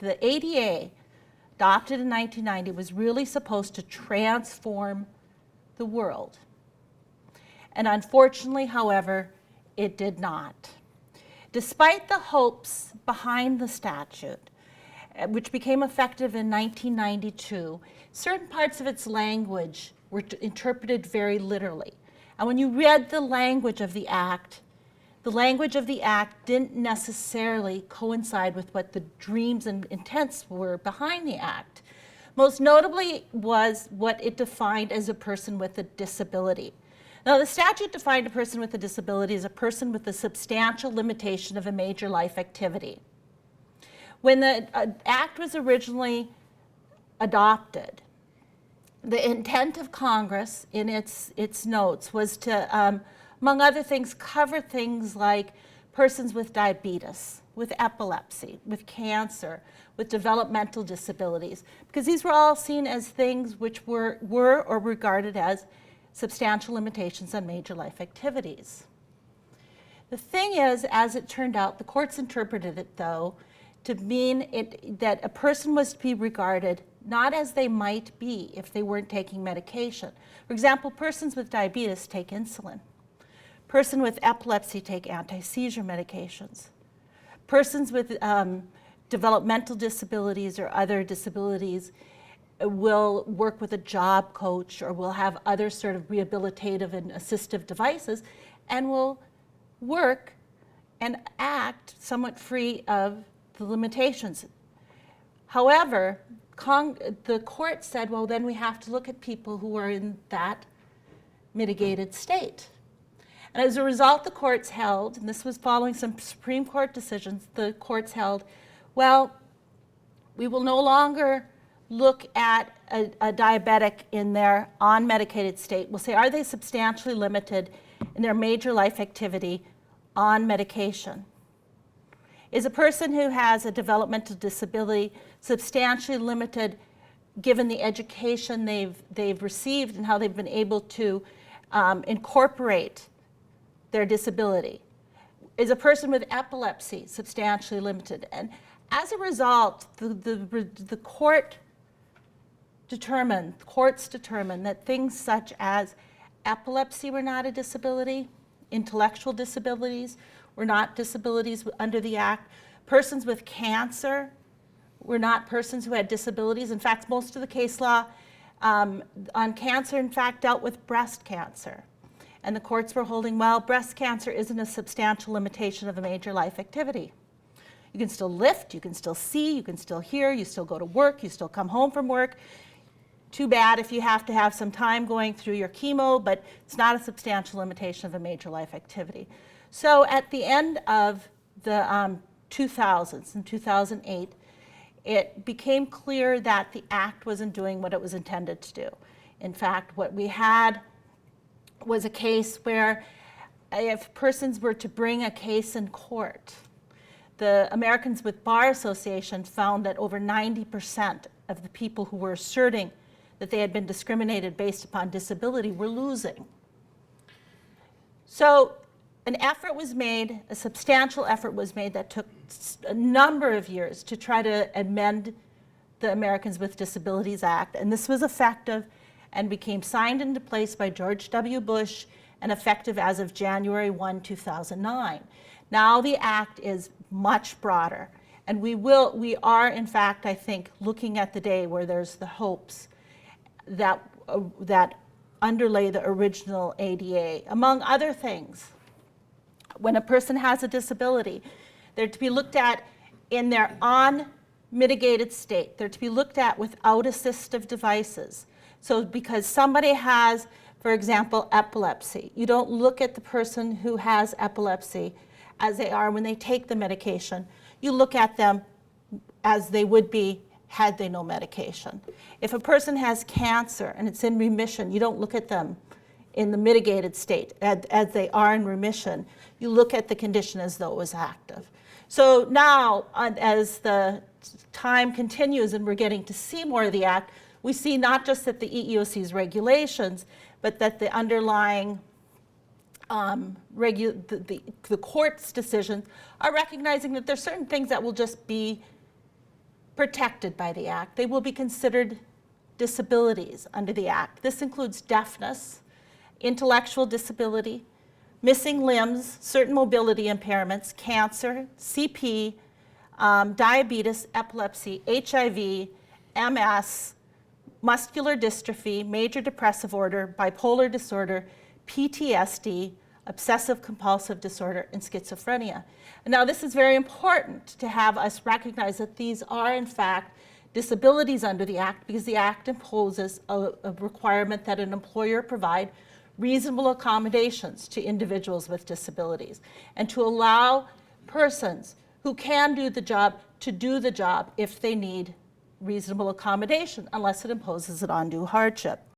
The ADA, adopted in 1990, was really supposed to transform the world. And unfortunately, however, it did not. Despite the hopes behind the statute, which became effective in 1992, certain parts of its language were interpreted very literally. And when you read the language of the Act didn't necessarily coincide with what the dreams and intents were behind the Act. Most notably was what it defined as a person with a disability. Now, the statute defined a person with a disability as a person with a substantial limitation of a major life activity. When the Act was originally adopted, the intent of Congress in its notes was to, among other things, cover things like persons with diabetes, with epilepsy, with cancer, with developmental disabilities, because these were all seen as things which were or regarded as substantial limitations on major life activities. The thing is, as it turned out, the courts interpreted it, though, to mean that a person was to be regarded not as they might be if they weren't taking medication. For example, persons with diabetes take insulin. Persons with epilepsy take anti-seizure medications. Persons with developmental disabilities or other disabilities will work with a job coach or will have other sort of rehabilitative and assistive devices and will work and act somewhat free of the limitations. However, the court said, well, then we have to look at people who are in that mitigated state. And as a result, the courts held, and this was following some Supreme Court decisions, the courts held, well, we will no longer look at a diabetic in their unmedicated state. We'll say, are they substantially limited in their major life activity on medication? Is a person who has a developmental disability substantially limited given the education they've received and how they've been able to incorporate their disability? Is a person with epilepsy substantially limited? And as a result, the courts determined that things such as epilepsy were not a disability, intellectual disabilities were not disabilities under the Act, persons with cancer were not persons who had disabilities. In fact, most of the case law on cancer, in fact, dealt with breast cancer. And the courts were holding, well, breast cancer isn't a substantial limitation of a major life activity. You can still lift, you can still see, you can still hear, you still go to work, you still come home from work. Too bad if you have to have some time going through your chemo, but it's not a substantial limitation of a major life activity. So at the end of the 2000s, in 2008, it became clear that the Act wasn't doing what it was intended to do. In fact, what we had was a case where if persons were to bring a case in court, the Americans with Bar Association found that over 90% of the people who were asserting that they had been discriminated based upon disability were losing. So an effort was made, a substantial effort was made that took a number of years to try to amend the Americans with Disabilities Act, and this was effective and became signed into place by George W. Bush and effective as of January 1, 2009. Now the Act is much broader, and we are in fact, I think, looking at the day where there's the hopes that underlay the original ADA. Among other things, when a person has a disability, they're to be looked at in their unmitigated state. They're to be looked at without assistive devices. So because somebody has, for example, epilepsy, you don't look at the person who has epilepsy as they are when they take the medication. You look at them as they would be had they no medication. If a person has cancer and it's in remission, you don't look at them in the mitigated state as they are in remission. You look at the condition as though it was active. So now, as the time continues and we're getting to see more of the Act, we see not just that the EEOC's regulations, but that the underlying the court's decisions are recognizing that there's certain things that will just be protected by the Act. They will be considered disabilities under the Act. This includes deafness, intellectual disability, missing limbs, certain mobility impairments, cancer, CP, diabetes, epilepsy, HIV, MS, muscular dystrophy, major depressive order, bipolar disorder, PTSD, obsessive compulsive disorder, and schizophrenia. And now this is very important to have us recognize that these are in fact disabilities under the Act, because the Act imposes a requirement that an employer provide reasonable accommodations to individuals with disabilities and to allow persons who can do the job to do the job if they need reasonable accommodation, unless it imposes an undue hardship.